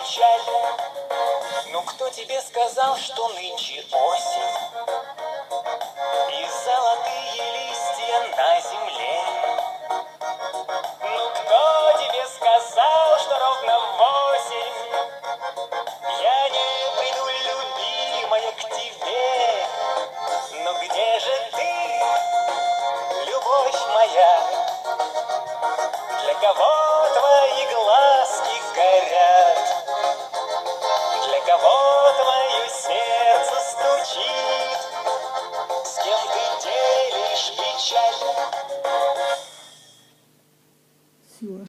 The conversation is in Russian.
печаль. Ну кто тебе сказал, что нынче осень и золотые листья на земле? Ну кто тебе сказал, что ровно в 8 я не приду, любимая, к тебе? Но где же ты, любовь моя? Для кого твои глазки горят?